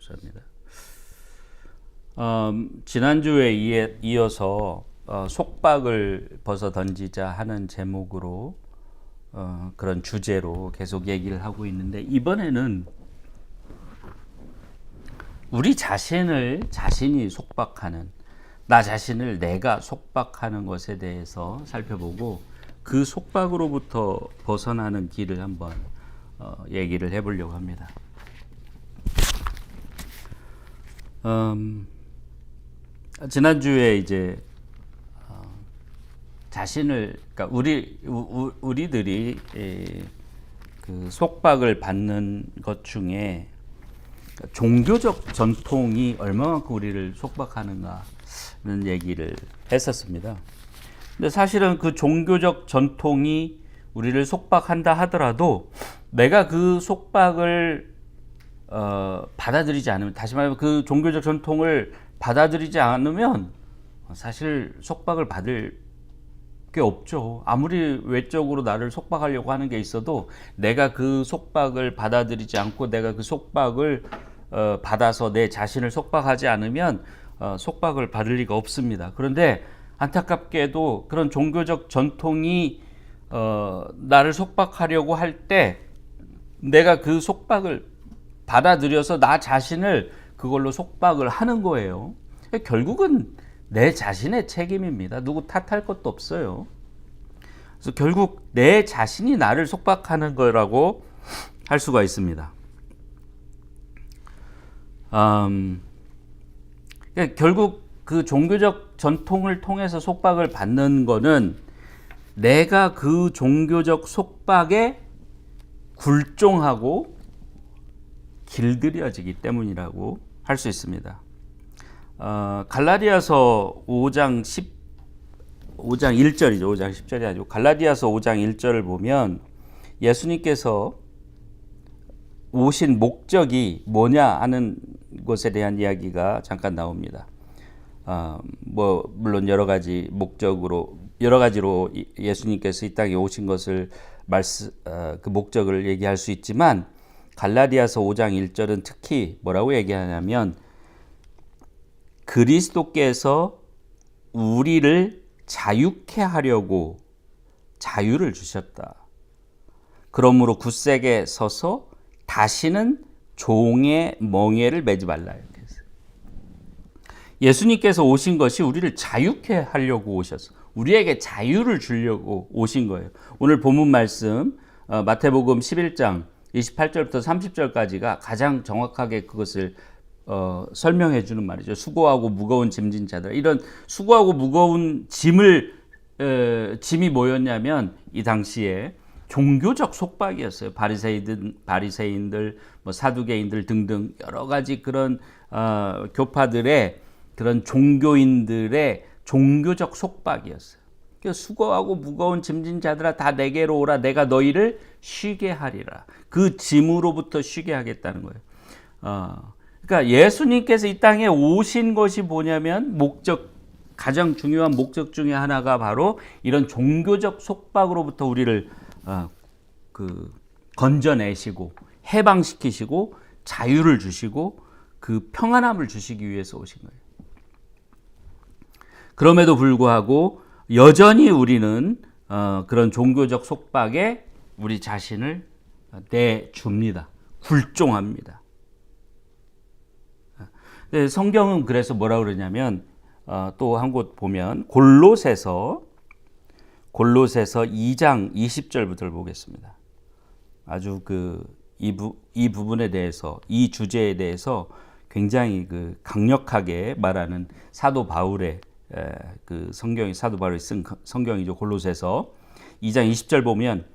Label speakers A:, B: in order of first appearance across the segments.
A: 목사입니다. 지난주에 이어서 속박을 벗어 던지자 하는 제목으로 그런 주제로 계속 얘기를 하고 있는데, 이번에는 우리 자신이 속박하는, 나 자신을 내가 속박하는 것에 대해서 살펴보고 그 속박으로부터 벗어나는 길을 한번 얘기를 해보려고 합니다. 지난주에 이제 자신을, 그러니까 우리들이 그 속박을 받는 것 중에 종교적 전통이 얼마만큼 우리를 속박하는가는 얘기를 했었습니다. 근데 사실은 그 종교적 전통이 우리를 속박한다 하더라도 내가 그 속박을 받아들이지 않으면, 다시 말하면 그 종교적 전통을 받아들이지 않으면 사실 속박을 받을 게 없죠. 아무리 외적으로 나를 속박하려고 하는 게 있어도 내가 그 속박을 받아들이지 않고 내가 그 속박을 받아서 내 자신을 속박하지 않으면 속박을 받을 리가 없습니다. 그런데 안타깝게도 그런 종교적 전통이 나를 속박하려고 할 때 내가 그 속박을 받아들여서 나 자신을 그걸로 속박을 하는 거예요. 결국은 내 자신의 책임입니다. 누구 탓할 것도 없어요. 그래서 결국 내 자신이 나를 속박하는 거라고 할 수가 있습니다. 결국 그 종교적 전통을 통해서 속박을 받는 거는 내가 그 종교적 속박에 굴종하고 길들여지기 때문이라고 할 수 있습니다. 갈라디아서 5장 1절이죠. 5장 10절이 아니고 갈라디아서 5장 1절을 보면 예수님께서 오신 목적이 뭐냐 하는 것에 대한 이야기가 잠깐 나옵니다. 물론 여러 가지로 예수님께서 이 땅에 오신 것을 그 목적을 얘기할 수 있지만, 갈라디아서 5장 1절은 특히 뭐라고 얘기하냐면 그리스도께서 우리를 자유케 하려고 자유를 주셨다. 그러므로 굳세게 서서 다시는 종의 멍에를 매지 말라. 이렇게 했어요. 예수님께서 오신 것이 우리를 자유케 하려고 오셨어요. 우리에게 자유를 주려고 오신 거예요. 오늘 본문 말씀 마태복음 11장 28절부터 30절까지가 가장 정확하게 그것을 설명해 주는 말이죠. 수고하고 무거운 짐진 자들. 이런 수고하고 무거운 짐이 뭐였냐면 이 당시에 종교적 속박이었어요. 바리새인들, 사두개인들 등등 여러 가지 그런 교파들의, 그런 종교인들의 종교적 속박이었어요. 수고하고 무거운 짐진 자들아 다 내게로 오라, 내가 너희를 쉬게 하리라. 그 짐으로부터 쉬게 하겠다는 거예요. 그러니까 예수님께서 이 땅에 오신 것이 뭐냐면 가장 중요한 목적 중에 하나가 바로 이런 종교적 속박으로부터 우리를 건져내시고 해방시키시고 자유를 주시고 그 평안함을 주시기 위해서 오신 거예요. 그럼에도 불구하고 여전히 우리는 그런 종교적 속박에 우리 자신을 내줍니다. 굴종합니다. 성경은 그래서 뭐라고 그러냐면 또 한 곳 보면 골로새서 2장 20절부터를 보겠습니다. 아주 이 부분에 대해서, 이 주제에 대해서 굉장히 강력하게 말하는 사도 바울의 사도 바울이 쓴 성경이죠. 골로새서 2장 20절 보면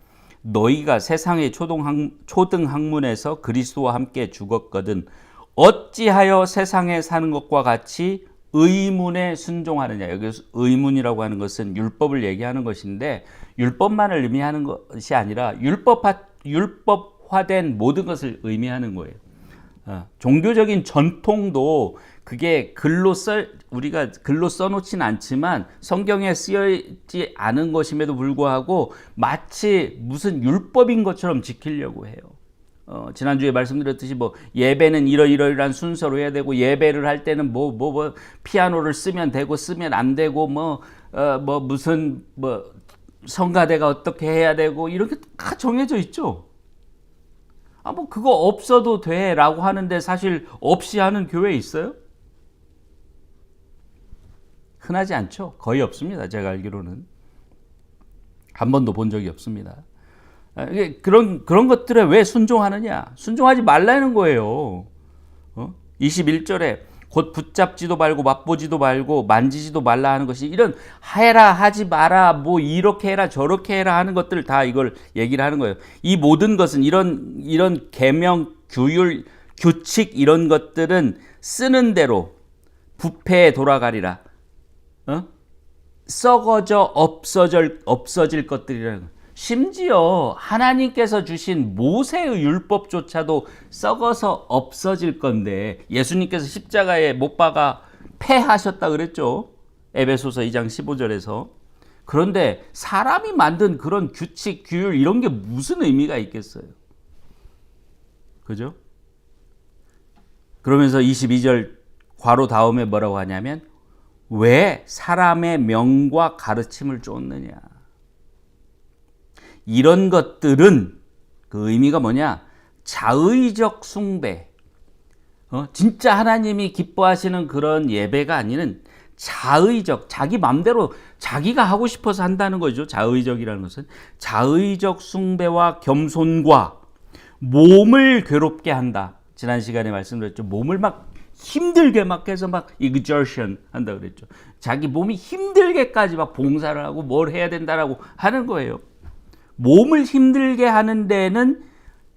A: 너희가 세상의 초등 학문에서 그리스도와 함께 죽었거든 어찌하여 세상에 사는 것과 같이 의문에 순종하느냐. 여기서 의문이라고 하는 것은 율법을 얘기하는 것인데 율법만을 의미하는 것이 아니라 율법화된 모든 것을 의미하는 거예요. 종교적인 전통도 그게 우리가 글로 써놓진 않지만 성경에 쓰여있지 않은 것임에도 불구하고 마치 무슨 율법인 것처럼 지키려고 해요. 지난주에 말씀드렸듯이 뭐 예배는 이러이러한 순서로 해야 되고 예배를 할 때는 뭐 피아노를 쓰면 되고 쓰면 안 되고 무슨 성가대가 어떻게 해야 되고 이렇게 다 정해져 있죠. 뭐 그거 없어도 돼라고 하는데 사실 없이 하는 교회 있어요? 흔하지 않죠. 거의 없습니다. 제가 알기로는 한 번도 본 적이 없습니다. 그런 것들에 왜 순종하느냐? 순종하지 말라는 거예요. 21절에 곧 붙잡지도 말고 맛보지도 말고 만지지도 말라 하는 것이 이런 해라 하지 마라 뭐 이렇게 해라 저렇게 해라 하는 것들 다 이걸 얘기를 하는 거예요. 이 모든 것은 이런 계명 규율 규칙 이런 것들은 쓰는 대로 부패에 돌아가리라. 썩어져 없어질 것들이라는 거예요. 심지어 하나님께서 주신 모세의 율법조차도 썩어서 없어질 건데 예수님께서 십자가에 못 박아 폐하셨다 그랬죠. 에베소서 2장 15절에서. 그런데 사람이 만든 그런 규칙, 규율 이런 게 무슨 의미가 있겠어요. 그죠? 그러면서 22절 괄호 다음에 뭐라고 하냐면 왜 사람의 명과 가르침을 쫓느냐. 이런 것들은 그 의미가 뭐냐? 자의적 숭배. 진짜 하나님이 기뻐하시는 그런 예배가 아니는 자의적, 자기 맘대로 자기가 하고 싶어서 한다는 거죠. 자의적이라는 것은 자의적 숭배와 겸손과 몸을 괴롭게 한다. 지난 시간에 말씀드렸죠. 몸을 막 힘들게 막 해서 막 exertion 한다 그랬죠. 자기 몸이 힘들게까지 막 봉사를 하고 뭘 해야 된다라고 하는 거예요. 몸을 힘들게 하는 데는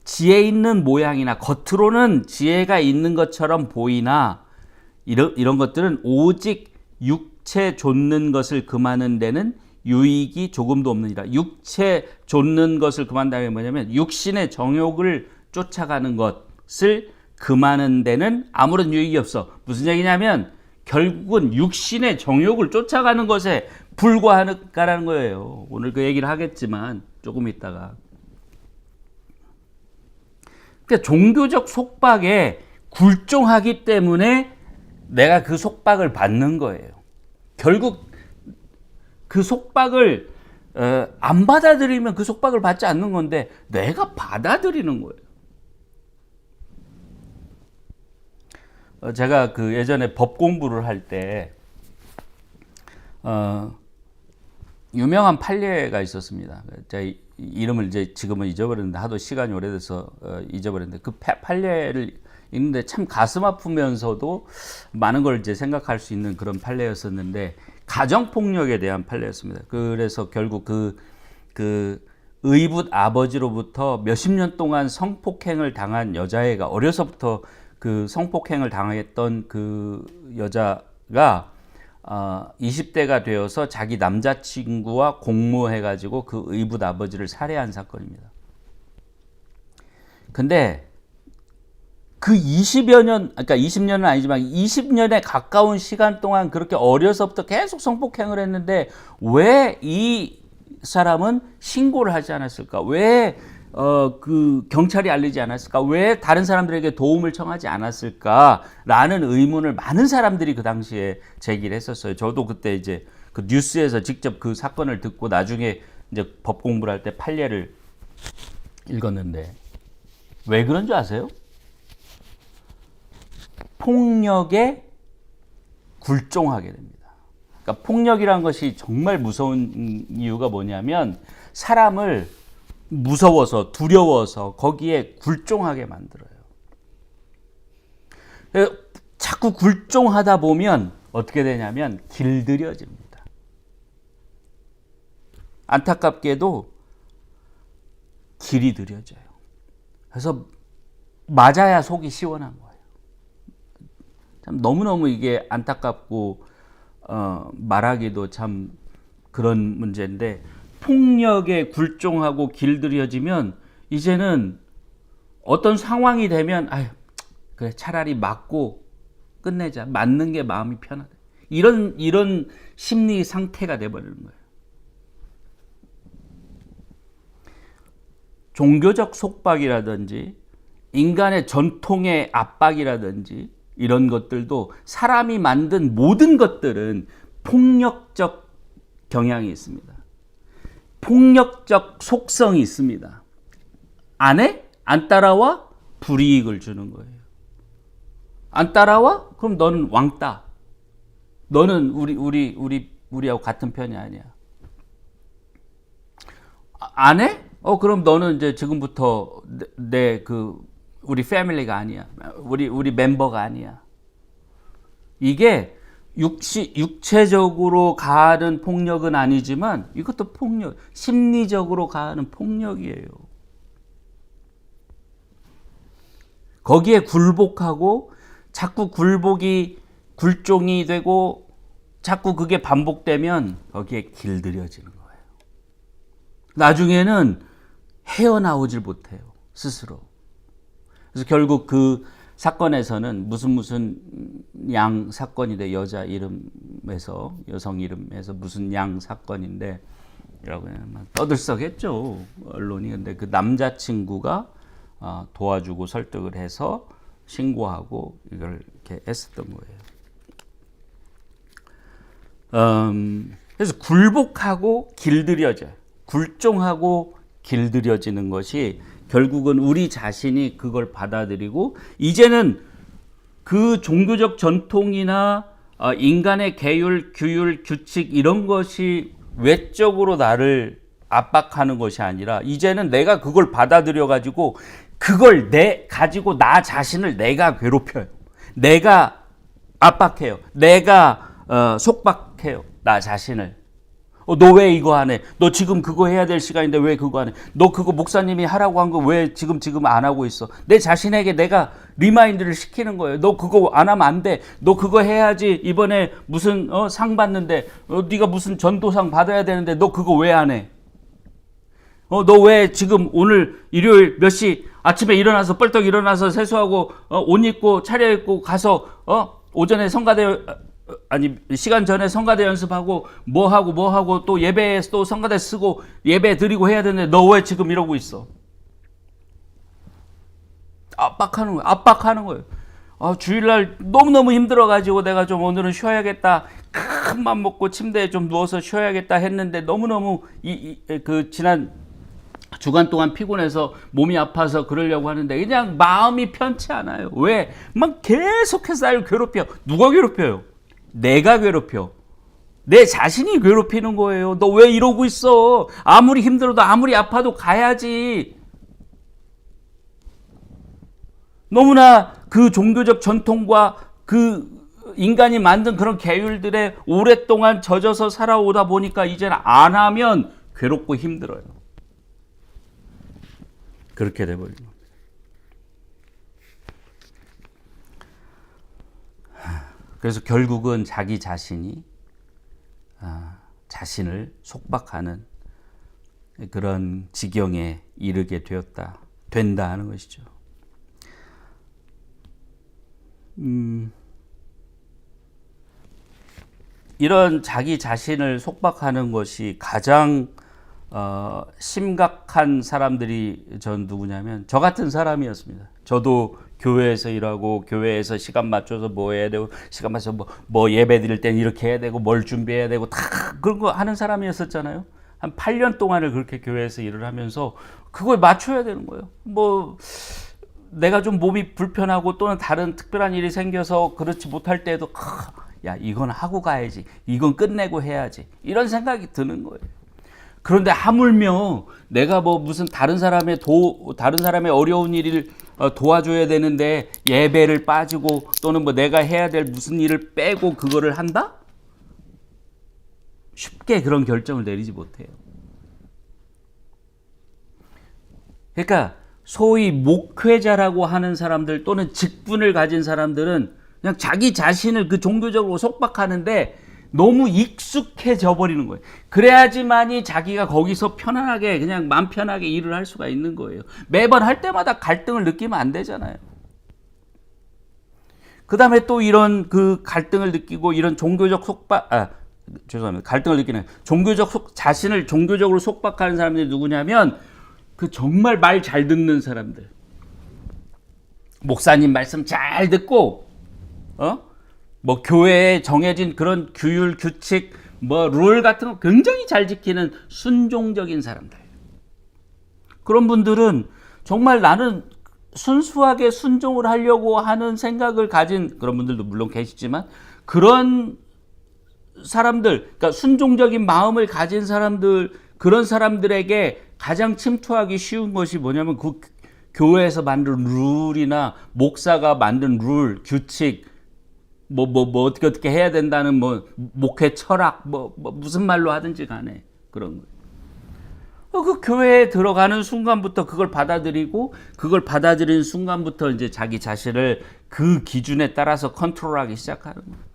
A: 지혜 있는 모양이나 겉으로는 지혜가 있는 것처럼 보이나 이런 것들은 오직 육체 좇는 것을 금하는 데는 유익이 조금도 없느니라. 육체 좇는 것을 금한다는 게 뭐냐면 육신의 정욕을 쫓아가는 것을 금하는 데는 아무런 유익이 없어. 무슨 얘기냐면 결국은 육신의 정욕을 쫓아가는 것에 불과하다는 거예요. 오늘 그 얘기를 하겠지만 조금 있다가. 그러니까 종교적 속박에 굴종하기 때문에 내가 그 속박을 받는 거예요. 결국 그 속박을 안 받아들이면 그 속박을 받지 않는 건데 내가 받아들이는 거예요. 제가 그 예전에 법 공부를 할 때 유명한 판례가 있었습니다. 제가 이름을 이제 지금은 잊어버렸는데 하도 시간이 오래돼서 잊어버렸는데 그 판례를 읽는데 참 가슴 아프면서도 많은 걸 이제 생각할 수 있는 그런 판례였었는데 가정 폭력에 대한 판례였습니다. 그래서 결국 그 의붓 아버지로부터 몇십 년 동안 성폭행을 당한 여자애가 어려서부터 그 성폭행을 당했던 그 여자가 20대가 되어서 자기 남자친구와 공모해가지고 그 의붓 아버지를 살해한 사건입니다. 근데 그 20여 년, 그러니까 20년은 아니지만 20년에 가까운 시간 동안 그렇게 어려서부터 계속 성폭행을 했는데 왜 이 사람은 신고를 하지 않았을까? 왜 그 경찰이 알리지 않았을까? 왜 다른 사람들에게 도움을 청하지 않았을까라는 의문을 많은 사람들이 그 당시에 제기를 했었어요. 저도 그때 이제 그 뉴스에서 직접 그 사건을 듣고 나중에 이제 법 공부를 할 때 판례를 읽었는데 왜 그런 줄 아세요? 폭력에 굴종하게 됩니다. 그러니까 폭력이란 것이 정말 무서운 이유가 뭐냐면 사람을 무서워서 두려워서 거기에 굴종하게 만들어요. 자꾸 굴종하다 보면 어떻게 되냐면 길들여집니다. 안타깝게도 길이 들여져요. 그래서 맞아야 속이 시원한 거예요. 참 너무너무 이게 안타깝고 말하기도 참 그런 문제인데 폭력에 굴종하고 길들여지면 이제는 어떤 상황이 되면 아유 그래 차라리 맞고 끝내자. 맞는 게 마음이 편하다. 이런 심리 상태가 돼버리는 거예요. 종교적 속박이라든지 인간의 전통의 압박이라든지 이런 것들도 사람이 만든 모든 것들은 폭력적 경향이 있습니다. 폭력적 속성이 있습니다. 안 해? 안 따라와? 불이익을 주는 거예요. 안 따라와? 그럼 너는 왕따. 너는 우리하고 같은 편이 아니야. 안 해? 그럼 너는 이제 지금부터 우리 패밀리가 아니야. 우리 멤버가 아니야. 이게 육체적으로 가하는 폭력은 아니지만 이것도 폭력, 심리적으로 가하는 폭력이에요. 거기에 굴복하고 자꾸 굴종이 되고 자꾸 그게 반복되면 거기에 길들여지는 거예요. 나중에는 헤어나오질 못해요, 스스로. 그래서 결국 그 사건에서는 무슨 양 사건인데, 여자 이름에서, 여성 이름에서 무슨 양 사건인데 라고 떠들썩했죠, 언론이. 근데 그 남자친구가 도와주고 설득을 해서 신고하고 이걸 이렇게 했었던 거예요. 그래서 굴복하고 길들여져요. 굴종하고 길들여지는 것이 결국은 우리 자신이 그걸 받아들이고, 이제는 그 종교적 전통이나 인간의 계율, 규율, 규칙 이런 것이 외적으로 나를 압박하는 것이 아니라 이제는 내가 그걸 받아들여 가지고 그걸 가지고 나 자신을 내가 괴롭혀요. 내가 압박해요. 내가 속박해요. 나 자신을. 너 왜 이거 안 해? 너 지금 그거 해야 될 시간인데 왜 그거 안 해? 너 그거 목사님이 하라고 한 거 왜 지금 안 하고 있어? 내 자신에게 내가 리마인드를 시키는 거예요. 너 그거 안 하면 안 돼. 너 그거 해야지. 이번에 무슨 상 받는데 네가 무슨 전도상 받아야 되는데 너 그거 왜 안 해? 너 왜 지금 오늘 일요일 몇 시 아침에 일어나서 뻘떡 일어나서 세수하고 옷 입고 차려입고 가서 오전에 성가대 시간 전에 성가대 연습하고 뭐 하고 또 예배에 또 성가대 쓰고 예배 드리고 해야 되는데 너 왜 지금 이러고 있어? 압박하는 거예요. 주일날 너무너무 힘들어가지고 내가 좀 오늘은 쉬어야겠다. 큰 맘 먹고 침대에 좀 누워서 쉬어야겠다 했는데 너무너무 그 지난 주간 동안 피곤해서 몸이 아파서 그러려고 하는데 그냥 마음이 편치 않아요. 왜? 막 계속해서 나를 괴롭혀. 누가 괴롭혀요? 내가 괴롭혀. 내 자신이 괴롭히는 거예요. 너 왜 이러고 있어? 아무리 힘들어도 아무리 아파도 가야지. 너무나 그 종교적 전통과 그 인간이 만든 그런 계율들에 오랫동안 젖어서 살아오다 보니까 이제는 안 하면 괴롭고 힘들어요. 그렇게 돼버린 겁니다. 그래서 결국은 자기 자신이 자신을 속박하는 그런 지경에 이르게 된다 하는 것이죠. 이런 자기 자신을 속박하는 것이 가장 심각한 사람들이 전 누구냐면 저 같은 사람이었습니다. 저도 교회에서 일하고 교회에서 시간 맞춰서 뭐 해야 되고 시간 맞춰서 뭐 예배 드릴 땐 이렇게 해야 되고 뭘 준비해야 되고 다 그런 거 하는 사람이었었잖아요. 한 8년 동안을 그렇게 교회에서 일을 하면서 그걸 맞춰야 되는 거예요. 뭐 내가 좀 몸이 불편하고 또는 다른 특별한 일이 생겨서 그렇지 못할 때에도 야 이건 하고 가야지, 이건 끝내고 해야지, 이런 생각이 드는 거예요. 그런데 하물며 내가 뭐 무슨 다른 사람의 어려운 일을 도와줘야 되는데 예배를 빠지고 또는 뭐 내가 해야 될 무슨 일을 빼고 그거를 한다? 쉽게 그런 결정을 내리지 못해요. 그러니까 소위 목회자라고 하는 사람들 또는 직분을 가진 사람들은 그냥 자기 자신을 그 종교적으로 속박하는데 너무 익숙해져 버리는 거예요. 그래야지만이 자기가 거기서 편안하게 그냥 마음 편하게 일을 할 수가 있는 거예요. 매번 할 때마다 갈등을 느끼면 안 되잖아요. 그 다음에 또 이런 그 갈등을 느끼고 이런 종교적 갈등을 느끼는 자신을 종교적으로 속박하는 사람들이 누구냐면 그 정말 말 잘 듣는 사람들. 목사님 말씀 잘 듣고 뭐 교회에 정해진 그런 규율, 규칙, 뭐 룰 같은 거 굉장히 잘 지키는 순종적인 사람들. 그런 분들은 정말 나는 순수하게 순종을 하려고 하는 생각을 가진 그런 분들도 물론 계시지만 그런 사람들, 그러니까 순종적인 마음을 가진 사람들, 그런 사람들에게 가장 침투하기 쉬운 것이 뭐냐면 그 교회에서 만든 룰이나 목사가 만든 룰, 규칙, 뭐 어떻게 해야 된다는 뭐 목회 철학, 뭐 무슨 말로 하든지 간에 그런 거예요. 그 교회에 들어가는 순간부터 그걸 받아들이고 그걸 받아들이는 순간부터 이제 자기 자신을 그 기준에 따라서 컨트롤하기 시작하는 거예요.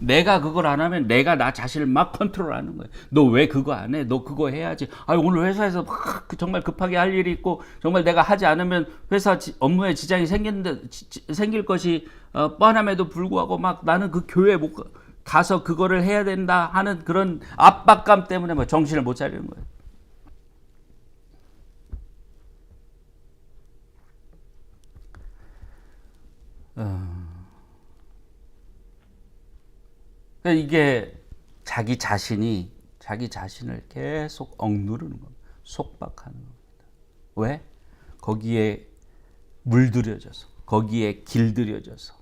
A: 내가 그걸 안 하면 내가 나 자신을 막 컨트롤하는 거예요. 너 왜 그거 안 해? 너 그거 해야지. 아, 오늘 회사에서 정말 급하게 할 일이 있고 정말 내가 하지 않으면 회사 업무에 지장이 생길 것이 뻔함에도 불구하고 막 나는 그 교회에 못 가서 그거를 해야 된다 하는 그런 압박감 때문에 막 정신을 못 차리는 거예요. 이게 자기 자신이 자기 자신을 계속 억누르는 겁니다. 속박하는 겁니다. 왜? 거기에 물들여져서, 거기에 길들여져서,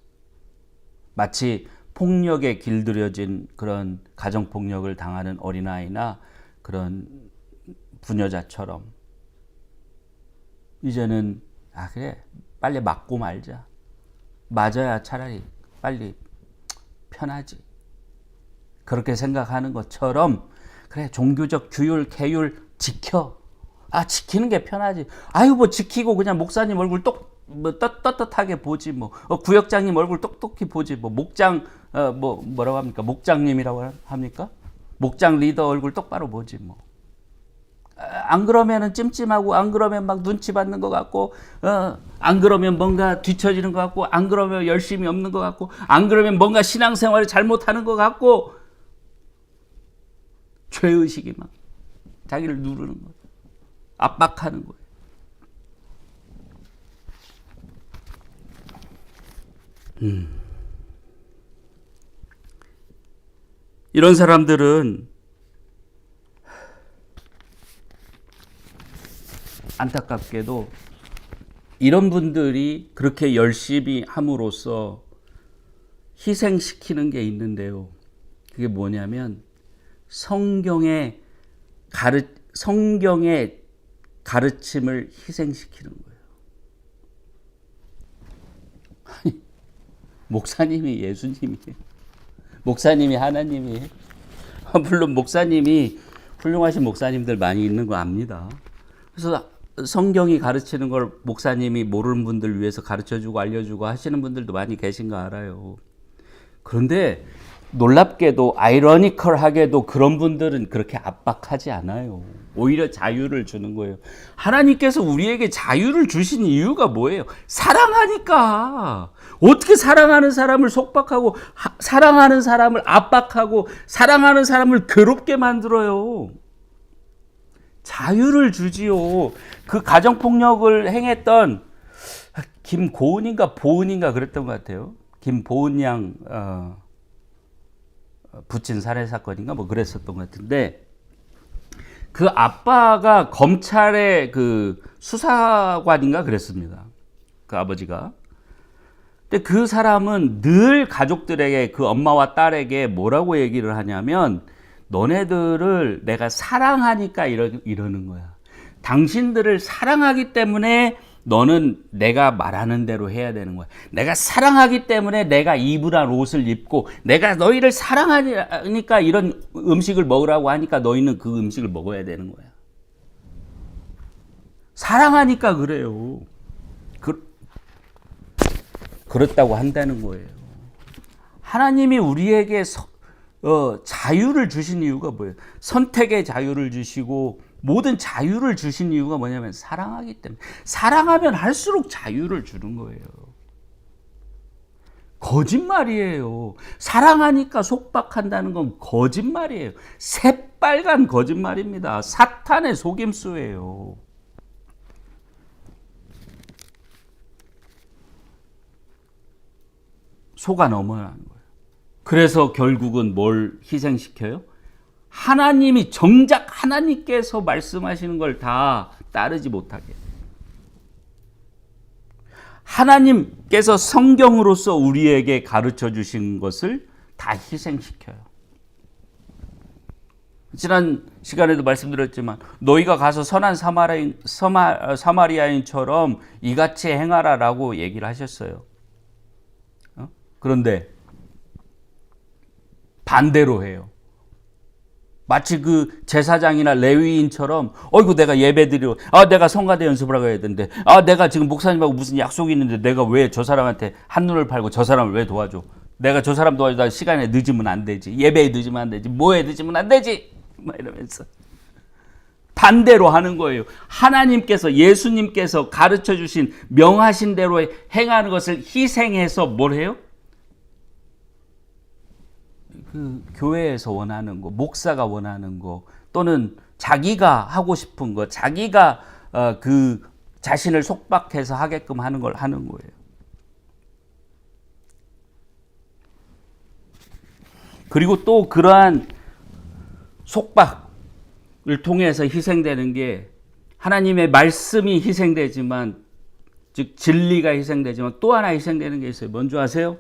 A: 마치 폭력에 길들여진 그런 가정폭력을 당하는 어린아이나 그런 부녀자처럼 이제는 그래 빨리 맞고 말자. 맞아야 차라리 빨리 편하지. 그렇게 생각하는 것처럼 그래 종교적 규율, 계율 지켜. 지키는 게 편하지. 뭐 지키고 그냥 목사님 얼굴 떳떳하게 보지 뭐. 구역장님 얼굴 똑똑히 보지 뭐. 목장 뭐라고 합니까? 목장님이라고 합니까? 목장 리더 얼굴 똑바로 보지 뭐. 안 그러면은 찜찜하고 안 그러면 막 눈치 받는 것 같고 안 그러면 뭔가 뒤처지는 것 같고 안 그러면 열심히 없는 것 같고 안 그러면 뭔가 신앙생활을 잘못하는 것 같고 죄의식이 막 자기를 누르는 거예요. 압박하는 거예요. 이런 사람들은 안타깝게도 이런 분들이 그렇게 열심히 함으로써 희생시키는 게 있는데요. 그게 뭐냐면 성경의 가르침을 희생시키는 거예요. 목사님이 예수님이에요. 목사님이 하나님이에요. 물론 목사님이 훌륭하신 목사님들 많이 있는 거 압니다. 그래서 성경이 가르치는 걸 목사님이 모르는 분들 위해서 가르쳐주고 알려주고 하시는 분들도 많이 계신 거 알아요. 그런데 놀랍게도 아이러니컬하게도 그런 분들은 그렇게 압박하지 않아요. 오히려 자유를 주는 거예요. 하나님께서 우리에게 자유를 주신 이유가 뭐예요? 사랑하니까. 어떻게 사랑하는 사람을 속박하고 사랑하는 사람을 압박하고 사랑하는 사람을 괴롭게 만들어요. 자유를 주지요. 그 가정폭력을 행했던 김고은인가 보은인가 그랬던 것 같아요. 김보은 양 부친 살해 사건인가 뭐 그랬었던 것 같은데 그 아빠가 검찰의 그 수사관인가 그랬습니다. 그 아버지가. 근데 그 사람은 늘 가족들에게 그 엄마와 딸에게 뭐라고 얘기를 하냐면 너네들을 내가 사랑하니까 이러는 거야. 당신들을 사랑하기 때문에 너는 내가 말하는 대로 해야 되는 거야. 내가 사랑하기 때문에 내가 입으란 옷을 입고 내가 너희를 사랑하니까 이런 음식을 먹으라고 하니까 너희는 그 음식을 먹어야 되는 거야. 사랑하니까 그래요. 그렇다고 한다는 거예요. 하나님이 우리에게 자유를 주신 이유가 뭐예요? 선택의 자유를 주시고 모든 자유를 주신 이유가 뭐냐면 사랑하기 때문에. 사랑하면 할수록 자유를 주는 거예요. 거짓말이에요. 사랑하니까 속박한다는 건 거짓말이에요. 새빨간 거짓말입니다. 사탄의 속임수예요. 속아 넘어가는 거예요. 그래서 결국은 뭘 희생시켜요? 하나님이 정작 하나님께서 말씀하시는 걸 다 따르지 못하게. 하나님께서 성경으로서 우리에게 가르쳐 주신 것을 다 희생시켜요. 지난 시간에도 말씀드렸지만 너희가 가서 선한 사마리아인처럼 이같이 행하라라고 얘기를 하셨어요. 그런데 반대로 해요. 마치 그 제사장이나 레위인처럼 어이구 내가 예배드리러 내가 성가대 연습을 하고 해야 되는데 내가 지금 목사님하고 무슨 약속이 있는데 내가 왜 저 사람한테 한눈을 팔고 저 사람을 왜 도와줘? 내가 저 사람 도와주다 시간에 늦으면 안 되지. 예배에 늦으면 안 되지. 뭐에 늦으면 안 되지. 막 이러면서 반대로 하는 거예요. 하나님께서 예수님께서 가르쳐 주신 명하신 대로 행하는 것을 희생해서 뭘 해요? 그 교회에서 원하는 거, 목사가 원하는 거, 또는 자기가 하고 싶은 거, 자기가 그 자신을 속박해서 하게끔 하는 걸 하는 거예요. 그리고 또 그러한 속박을 통해서 희생되는 게 하나님의 말씀이 희생되지만, 즉 진리가 희생되지만 또 하나 희생되는 게 있어요. 뭔지 아세요?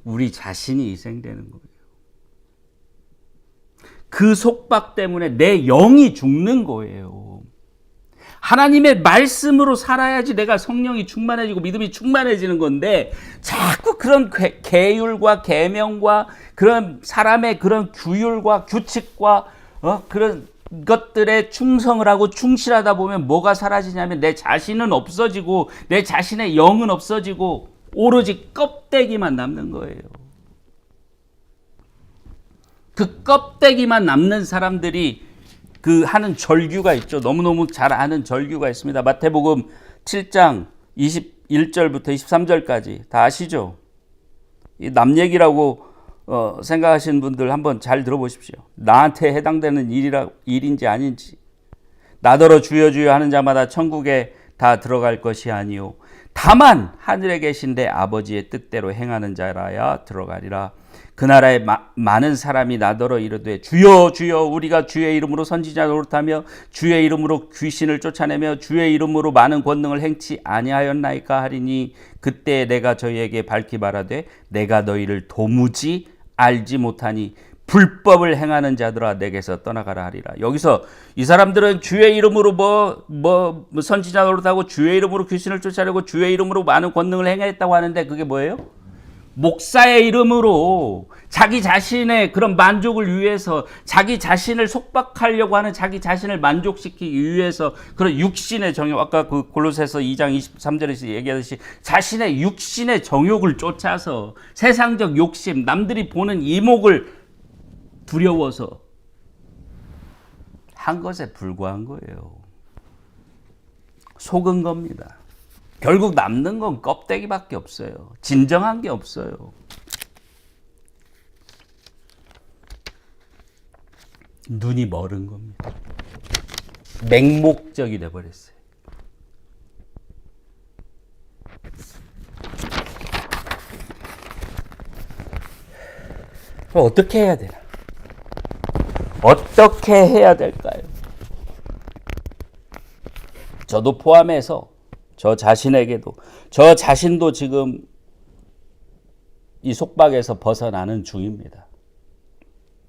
A: 우리 자신이 희생되는 거예요. 그 속박 때문에 내 영이 죽는 거예요. 하나님의 말씀으로 살아야지 내가 성령이 충만해지고 믿음이 충만해지는 건데 자꾸 그런 계율과 계명과 그런 사람의 그런 규율과 규칙과 그런 것들에 충성을 하고 충실하다 보면 뭐가 사라지냐면 내 자신은 없어지고 내 자신의 영은 없어지고 오로지 껍데기만 남는 거예요. 그 껍데기만 남는 사람들이 그 하는 절규가 있죠. 너무너무 잘 아는 절규가 있습니다. 마태복음 7장 21절부터 23절까지 다 아시죠? 이 남 얘기라고 생각하시는 분들 한번 잘 들어보십시오. 나한테 해당되는 일인지 아닌지. 나더러 주여 주여 하는 자마다 천국에 다 들어갈 것이 아니요 다만 하늘에 계신 내 아버지의 뜻대로 행하는 자라야 들어가리라. 그 나라에 많은 사람이 나더러 이르되 주여 주여 우리가 주의 이름으로 선지자 노릇하며 주의 이름으로 귀신을 쫓아내며 주의 이름으로 많은 권능을 행치 아니하였나이까 하리니 그때 내가 저희에게 밝히 말하되 내가 너희를 도무지 알지 못하니 불법을 행하는 자들아 내게서 떠나가라 하리라. 여기서 이 사람들은 주의 이름으로 뭐 선지자 노릇하고 주의 이름으로 귀신을 쫓아내고 주의 이름으로 많은 권능을 행했다고 하는데 그게 뭐예요? 목사의 이름으로 자기 자신의 그런 만족을 위해서 자기 자신을 속박하려고 하는 자기 자신을 만족시키기 위해서 그런 육신의 정욕, 아까 그 골로새서 2장 23절에서 얘기하듯이 자신의 육신의 정욕을 쫓아서 세상적 욕심, 남들이 보는 이목을 두려워서 한 것에 불과한 거예요. 속은 겁니다. 결국 남는 건 껍데기밖에 없어요. 진정한 게 없어요. 눈이 멀은 겁니다. 맹목적이 돼버렸어요. 그럼 어떻게 해야 되나? 어떻게 해야 될까요? 저도 포함해서 저 자신에게도 저 자신도 지금 이 속박에서 벗어나는 중입니다.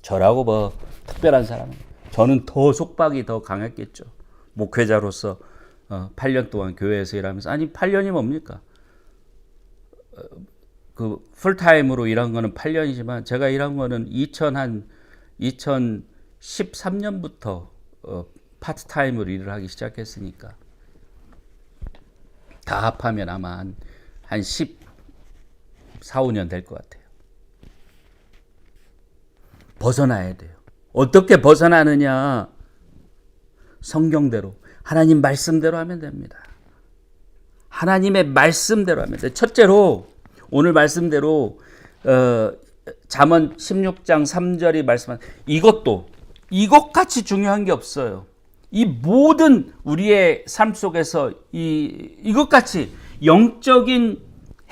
A: 저라고 뭐 특별한 사람은 저는 더 속박이 더 강했겠죠. 목회자로서 8년 동안 교회에서 일하면서 아니 8년이 뭡니까? 그 풀타임으로 일한 거는 8년이지만 제가 일한 거는 2013년부터 파트타임으로 일을 하기 시작했으니까 다 합하면 아마 한 14, 15년 될 것 같아요. 벗어나야 돼요. 어떻게 벗어나느냐? 성경대로 하나님 말씀대로 하면 됩니다. 하나님의 말씀대로 하면 돼요. 첫째로 오늘 말씀대로 잠언 16장 3절이 말씀한 이것같이 중요한 게 없어요. 이 모든 우리의 삶 속에서 이것같이 영적인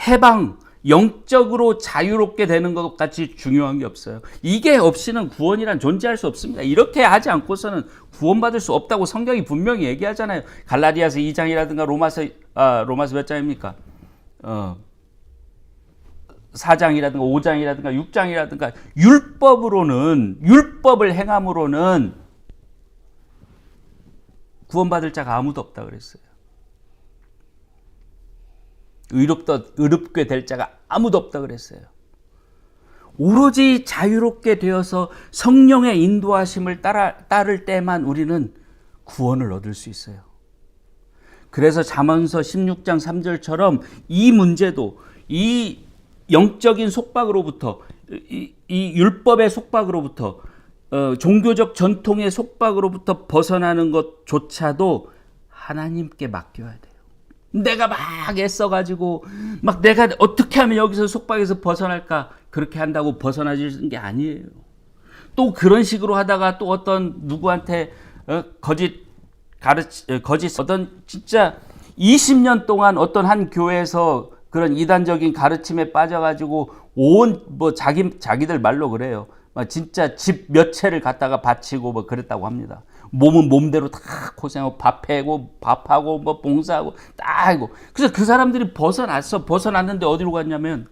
A: 해방, 영적으로 자유롭게 되는 것 같이 중요한 게 없어요. 이게 없이는 구원이란 존재할 수 없습니다. 이렇게 하지 않고서는 구원받을 수 없다고 성경이 분명히 얘기하잖아요. 갈라디아서 2장이라든가 로마서 몇 장입니까? 4장이라든가 5장이라든가 6장이라든가 율법을 행함으로는 구원받을 자가 아무도 없다 그랬어요. 의롭게 될 자가 아무도 없다 그랬어요. 오로지 자유롭게 되어서 성령의 인도하심을 따를 때만 우리는 구원을 얻을 수 있어요. 그래서 잠언서 16장 3절처럼 이 문제도 이 영적인 속박으로부터 이 율법의 속박으로부터 종교적 전통의 속박으로부터 벗어나는 것조차도 하나님께 맡겨야 돼요. 내가 막 애써가지고 막 내가 어떻게 하면 여기서 속박에서 벗어날까 그렇게 한다고 벗어나지는 게 아니에요. 또 그런 식으로 하다가 또 어떤 누구한테 거짓 어떤 진짜 20년 동안 어떤 한 교회에서 그런 이단적인 가르침에 빠져가지고 자기들 말로 그래요. 진짜 집 몇 채를 갖다가 바치고 뭐 그랬다고 합니다. 몸은 몸대로 다 고생하고 밥하고 뭐 봉사하고 다 하고. 그래서 그 사람들이 벗어났는데 어디로 갔냐면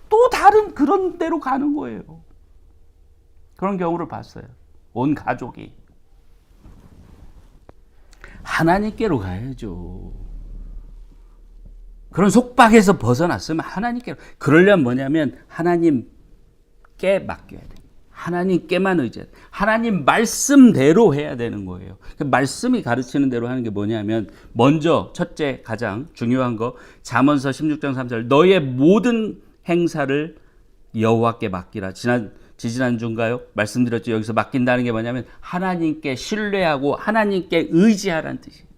A: 또 다른 그런 데로 가는 거예요. 그런 경우를 봤어요. 온 가족이. 하나님께로 가야죠. 그런 속박에서 벗어났으면 하나님께로. 그러려면 뭐냐면 하나님께 맡겨야 돼요. 하나님께만 의지해야 돼요. 하나님 말씀대로 해야 되는 거예요. 그 말씀이 가르치는 대로 하는 게 뭐냐면 먼저 첫째 가장 중요한 거 잠언서 16장 3절 너의 모든 행사를 여호와께 맡기라. 지지난주인가요? 말씀드렸죠. 여기서 맡긴다는 게 뭐냐면 하나님께 신뢰하고 하나님께 의지하라는 뜻이에요.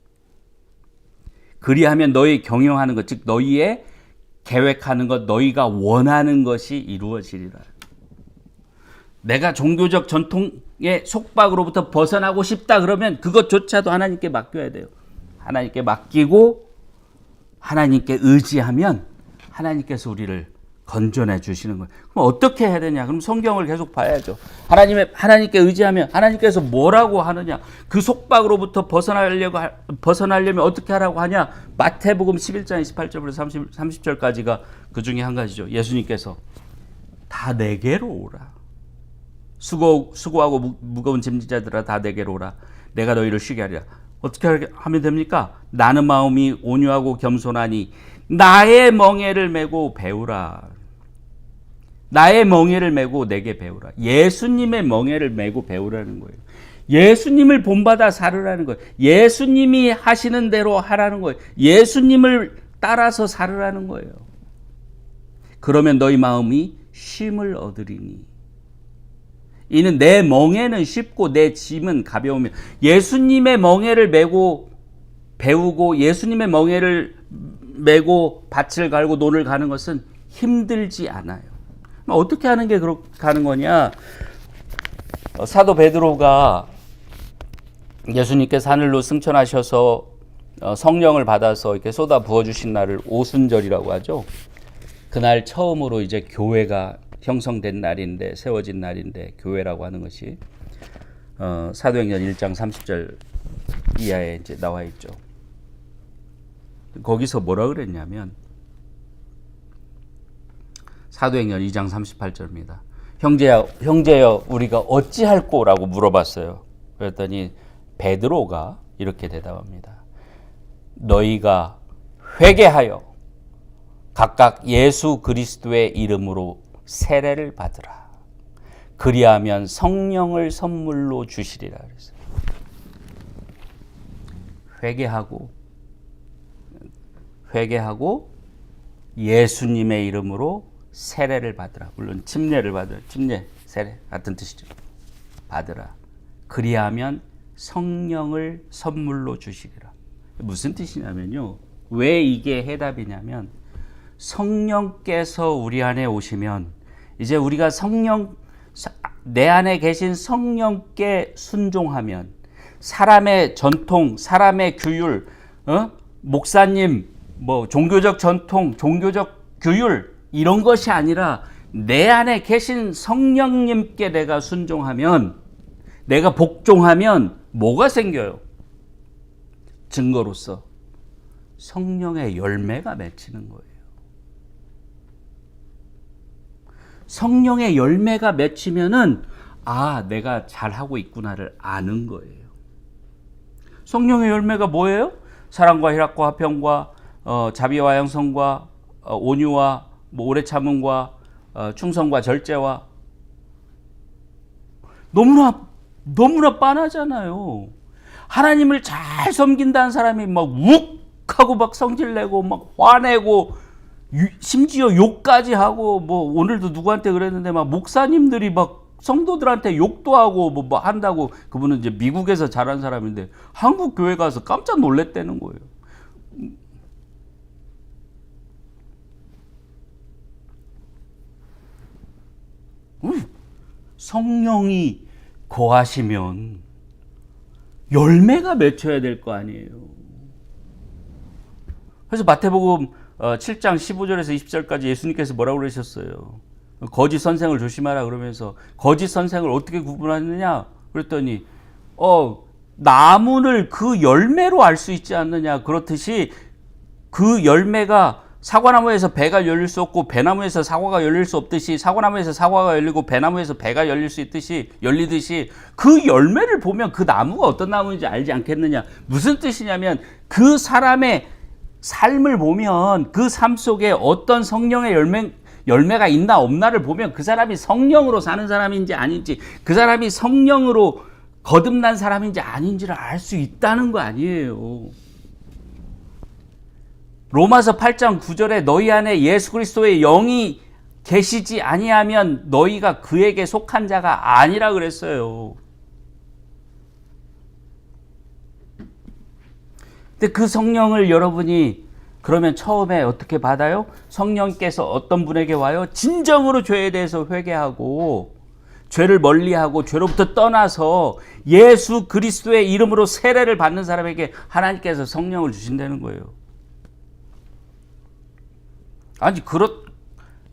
A: 그리하면 너희 경영하는 것, 즉 너희의 계획하는 것, 너희가 원하는 것이 이루어지리라. 내가 종교적 전통의 속박으로부터 벗어나고 싶다 그러면 그것조차도 하나님께 맡겨야 돼요. 하나님께 맡기고 하나님께 의지하면 하나님께서 우리를 건져내 주시는 거예요. 그럼 어떻게 해야 되냐? 그럼 성경을 계속 봐야죠. 하나님께 의지하면 하나님께서 뭐라고 하느냐? 그 속박으로부터 벗어나려면 어떻게 하라고 하냐? 마태복음 11장 28절부터 30절까지가 그 중에 한 가지죠. 예수님께서 다 내게로 오라. 수고하고 무거운 짐지자들아 다 내게로 오라. 내가 너희를 쉬게 하리라. 어떻게 하면 됩니까? 나는 마음이 온유하고 겸손하니 나의 멍에를 메고 배우라. 나의 멍에를 메고 내게 배우라. 예수님의 멍에를 메고 배우라는 거예요. 예수님을 본받아 살으라는 거예요. 예수님이 하시는 대로 하라는 거예요. 예수님을 따라서 살으라는 거예요. 그러면 너희 마음이 쉼을 얻으리니. 이는 내 멍에는 쉽고 내 짐은 가벼우며. 예수님의 멍에를 메고 배우고 예수님의 멍에를 메고 밭을 갈고 논을 가는 것은 힘들지 않아요. 어떻게 하는 게 그렇게 가는 거냐? 사도 베드로가 예수님께서 하늘로 승천하셔서 성령을 받아서 이렇게 쏟아 부어 주신 날을 오순절이라고 하죠. 그날 처음으로 이제 교회가 형성된 날인데, 세워진 날인데 교회라고 하는 것이 사도행전 1장 30절 이하에 이제 나와 있죠. 거기서 뭐라 그랬냐면 사도행전 2장 38절입니다. 형제여 우리가 어찌할꼬라고 물어봤어요. 그랬더니 베드로가 이렇게 대답합니다. 너희가 회개하여 각각 예수 그리스도의 이름으로 세례를 받으라. 그리하면 성령을 선물로 주시리라 그랬어요. 회개하고 예수님의 이름으로 세례를 받으라. 물론 침례를 받으라. 침례, 세례 같은 뜻이죠. 받으라. 그리하면 성령을 선물로 주시리라. 무슨 뜻이냐면요. 왜 이게 해답이냐면 성령께서 우리 안에 오시면 이제 우리가 내 안에 계신 성령께 순종하면 사람의 전통, 사람의 규율, 목사님, 종교적 전통, 종교적 규율 이런 것이 아니라 내 안에 계신 성령님께 내가 순종하면, 내가 복종하면 뭐가 생겨요? 증거로서 성령의 열매가 맺히는 거예요. 성령의 열매가 맺히면은 내가 잘하고 있구나를 아는 거예요. 성령의 열매가 뭐예요? 사랑과 희락과 화평과 자비와 양성과 온유와 오래 참음과 충성과 절제와. 너무나 빤하잖아요. 하나님을 잘 섬긴다는 사람이 막 욱하고 막 성질내고 막 화내고 심지어 욕까지 하고, 오늘도 누구한테 그랬는데 막 목사님들이 막 성도들한테 욕도 하고 뭐 한다고. 그분은 이제 미국에서 자란 사람인데 한국 교회 가서 깜짝 놀랬다는 거예요. 성령이 거하시면 열매가 맺혀야 될 거 아니에요. 그래서 마태복음 7장 15절에서 20절까지 예수님께서 뭐라고 그러셨어요? 거짓 선생을 조심하라 그러면서, 거짓 선생을 어떻게 구분하느냐 그랬더니 나무를 그 열매로 알 수 있지 않느냐. 그렇듯이 그 열매가 사과나무에서 배가 열릴 수 없고 배나무에서 사과가 열릴 수 없듯이, 사과나무에서 사과가 열리고 배나무에서 배가 열릴 수 열리듯이 그 열매를 보면 그 나무가 어떤 나무인지 알지 않겠느냐. 무슨 뜻이냐면 그 사람의 삶을 보면 그 삶 속에 어떤 성령의 열매가 있나 없나를 보면 그 사람이 성령으로 사는 사람인지 아닌지, 그 사람이 성령으로 거듭난 사람인지 아닌지를 알 수 있다는 거 아니에요. 로마서 8장 9절에 너희 안에 예수 그리스도의 영이 계시지 아니하면 너희가 그에게 속한 자가 아니라 그랬어요. 근데 그 성령을 여러분이 그러면 처음에 어떻게 받아요? 성령께서 어떤 분에게 와요? 진정으로 죄에 대해서 회개하고 죄를 멀리하고 죄로부터 떠나서 예수 그리스도의 이름으로 세례를 받는 사람에게 하나님께서 성령을 주신다는 거예요. 아니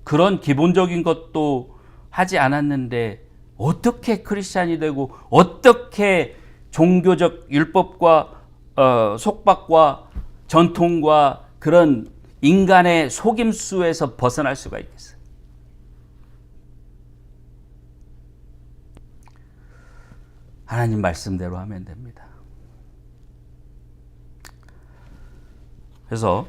A: 그런 기본적인 것도 하지 않았는데 어떻게 크리스찬이 되고 어떻게 종교적 율법과 속박과 전통과 그런 인간의 속임수에서 벗어날 수가 있겠어요? 하나님 말씀대로 하면 됩니다. 그래서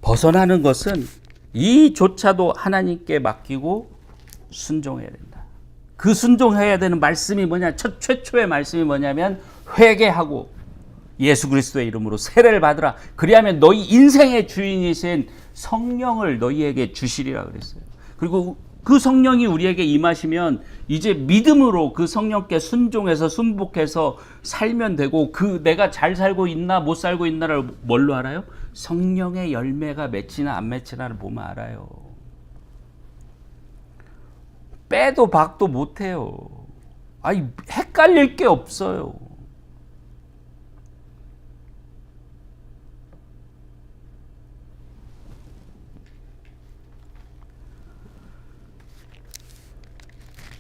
A: 벗어나는 것은 이조차도 하나님께 맡기고 순종해야 된다. 그 순종해야 되는 말씀이 뭐냐? 최초의 말씀이 뭐냐면 회개하고 예수 그리스도의 이름으로 세례를 받으라. 그리하면 너희 인생의 주인이신 성령을 너희에게 주시리라 그랬어요. 그리고 그 성령이 우리에게 임하시면 이제 믿음으로 그 성령께 순종해서 순복해서 살면 되고, 그 내가 잘 살고 있나 못 살고 있나를 뭘로 알아요? 성령의 열매가 맺히나 안 맺히나를 보면 알아요. 빼도 박도 못해요. 헷갈릴 게 없어요.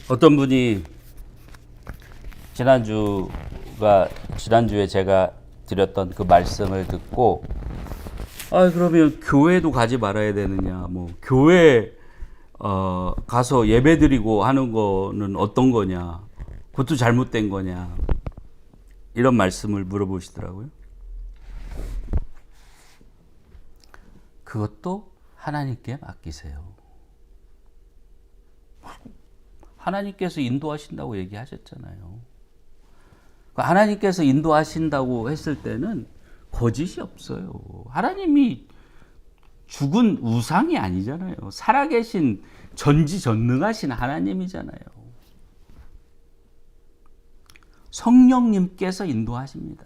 A: 어떤 분이 지난주에 제가 드렸던 그 말씀을 듣고 그러면 교회도 가지 말아야 되느냐, 교회 가서 예배드리고 하는 거는 어떤 거냐, 그것도 잘못된 거냐, 이런 말씀을 물어보시더라고요. 그것도 하나님께 맡기세요. 하나님께서 인도하신다고 얘기하셨잖아요. 하나님께서 인도하신다고 했을 때는 거짓이 없어요. 하나님이 죽은 우상이 아니잖아요. 살아계신 전지전능하신 하나님이잖아요. 성령님께서 인도하십니다.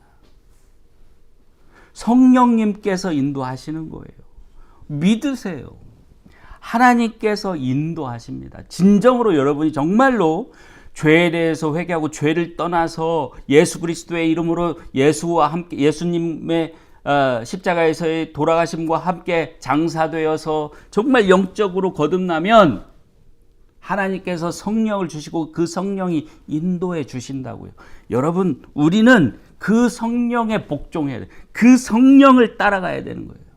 A: 성령님께서 인도하시는 거예요. 믿으세요. 하나님께서 인도하십니다. 진정으로 여러분이 정말로 죄에 대해서 회개하고 죄를 떠나서 예수 그리스도의 이름으로 예수와 함께 예수님의 십자가에서의 돌아가심과 함께 장사되어서 정말 영적으로 거듭나면 하나님께서 성령을 주시고 그 성령이 인도해 주신다고요. 여러분, 우리는 그 성령에 복종해야 돼요. 그 성령을 따라가야 되는 거예요.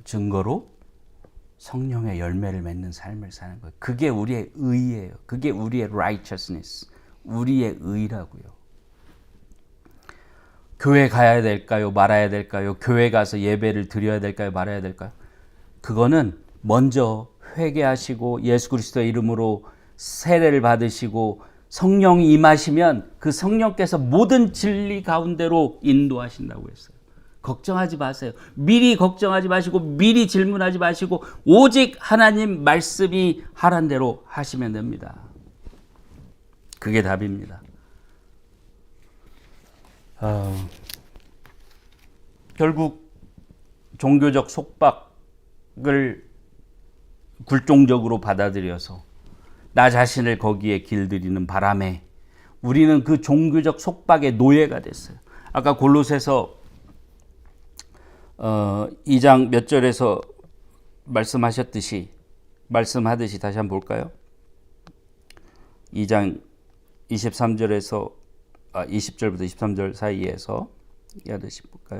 A: 증거로 성령의 열매를 맺는 삶을 사는 거예요. 그게 우리의 의예요. 그게 우리의 righteousness, 우리의 의라고요. 교회 가야 될까요? 말아야 될까요? 교회 가서 예배를 드려야 될까요? 말아야 될까요? 그거는 먼저 회개하시고 예수 그리스도의 이름으로 세례를 받으시고 성령이 임하시면 그 성령께서 모든 진리 가운데로 인도하신다고 했어요. 걱정하지 마세요. 미리 걱정하지 마시고 미리 질문하지 마시고 오직 하나님 말씀이 하란 대로 하시면 됩니다. 그게 답입니다. 결국 종교적 속박을 굴종적으로 받아들여서 나 자신을 거기에 길들이는 바람에 우리는 그 종교적 속박의 노예가 됐어요. 아까 골로새서 2장 몇 절에서 말씀하듯이 다시 한번 볼까요? 2장 23절에서 20절부터 23절 사이에서 하듯이 볼까요?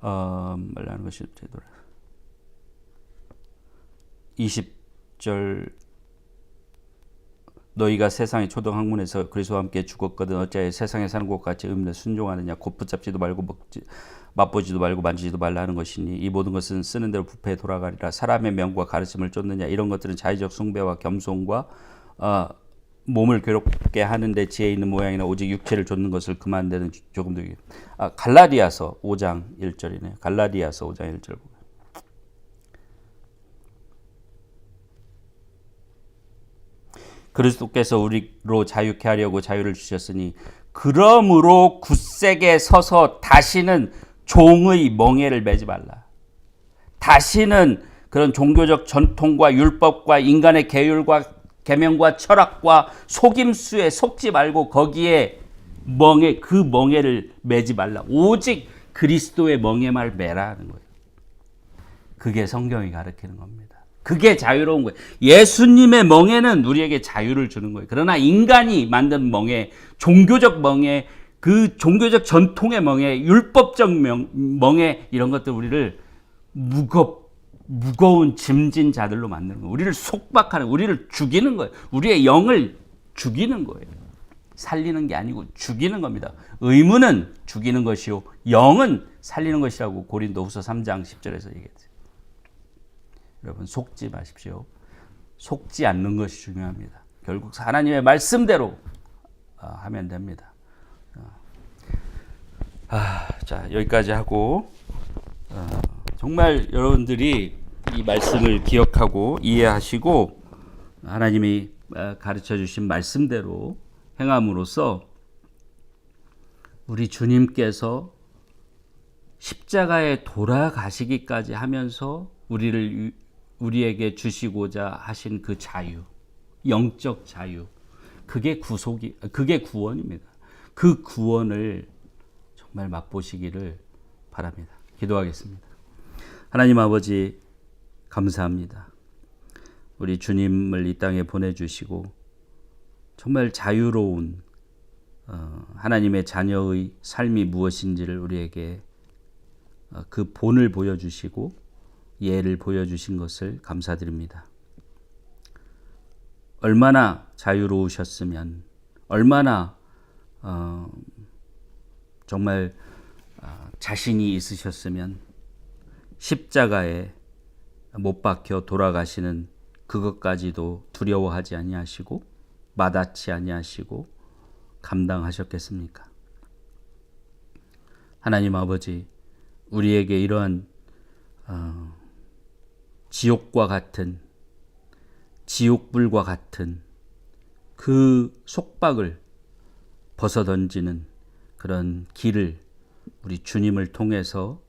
A: 말하는 것이 되더라. 20절 너희가 세상의 초등학문에서 그리스도와 함께 죽었거든 어찌하여 세상에 사는 것 같이 의문에 순종하느냐 곧 붙잡지도 말고 맛보지도 말고 만지지도 말라 하는 것이니 이 모든 것은 쓰는 대로 부패에 돌아가리라. 사람의 명과 가르침을 쫓느냐 이런 것들은 자의적 숭배와 겸손과 몸을 괴롭게 하는데 지혜 있는 모양이나 오직 육체를 좇는 것을 그만되는 조금 더 갈라디아서 5장 1절이네요. 갈라디아서 5장 1절 보면 그리스도께서 우리로 자유케 하려고 자유를 주셨으니 그러므로 굳세게 서서 다시는 종의 멍에를 매지 말라. 다시는 그런 종교적 전통과 율법과 인간의 계율과 계명과 철학과 속임수에 속지 말고 거기에 그 멍에를 매지 말라. 오직 그리스도의 멍에만 매라 하는 거예요. 그게 성경이 가르치는 겁니다. 그게 자유로운 거예요. 예수님의 멍에는 우리에게 자유를 주는 거예요. 그러나 인간이 만든 멍에, 종교적 멍에, 그 종교적 전통의 멍에, 율법적 멍에 이런 것들 우리를 무거운 짐진 자들로 만드는 거예요. 우리를 속박하는, 우리를 죽이는 거예요. 우리의 영을 죽이는 거예요. 살리는 게 아니고 죽이는 겁니다. 의무는 죽이는 것이요 영은 살리는 것이라고 고린도후서 3장 10절에서 얘기했어요. 여러분 속지 마십시오. 속지 않는 것이 중요합니다. 결국 하나님의 말씀대로 하면 됩니다. 자 여기까지 하고 정말 여러분들이 이 말씀을 기억하고 이해하시고 하나님이 가르쳐 주신 말씀대로 행함으로써 우리 주님께서 십자가에 돌아가시기까지 하면서 우리에게 주시고자 하신 그 자유, 영적 자유, 그게 구원입니다. 그 구원을 정말 맛보시기를 바랍니다. 기도하겠습니다. 하나님 아버지 감사합니다. 우리 주님을 이 땅에 보내주시고 정말 자유로운 하나님의 자녀의 삶이 무엇인지를 우리에게 그 본을 보여주시고 예를 보여주신 것을 감사드립니다. 얼마나 자유로우셨으면 얼마나 정말 자신이 있으셨으면 십자가에 못 박혀 돌아가시는 그것까지도 두려워하지 아니하시고 마다치 아니하시고 감당하셨겠습니까? 하나님 아버지, 우리에게 이러한 지옥과 같은 지옥불과 같은 그 속박을 벗어던지는 그런 길을 우리 주님을 통해서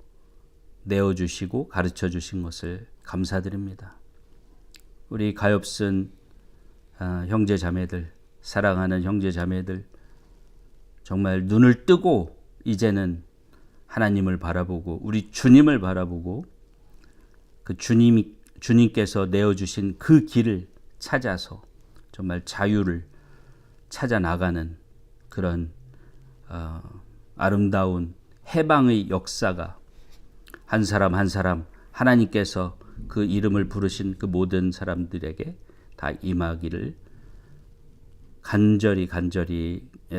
A: 내어주시고 가르쳐 주신 것을 감사드립니다. 우리 가엾은 형제 자매들, 사랑하는 형제 자매들, 정말 눈을 뜨고 이제는 하나님을 바라보고 우리 주님을 바라보고 그 주님께서 내어주신 그 길을 찾아서 정말 자유를 찾아 나가는 그런 아름다운 해방의 역사가 한 사람 한 사람 하나님께서 그 이름을 부르신 그 모든 사람들에게 다 임하기를 간절히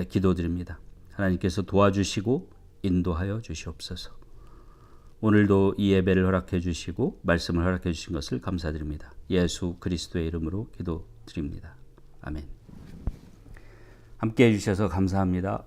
A: 기도드립니다. 하나님께서 도와주시고 인도하여 주시옵소서. 오늘도 이 예배를 허락해 주시고 말씀을 허락해 주신 것을 감사드립니다. 예수 그리스도의 이름으로 기도드립니다. 아멘. 함께 해주셔서 감사합니다.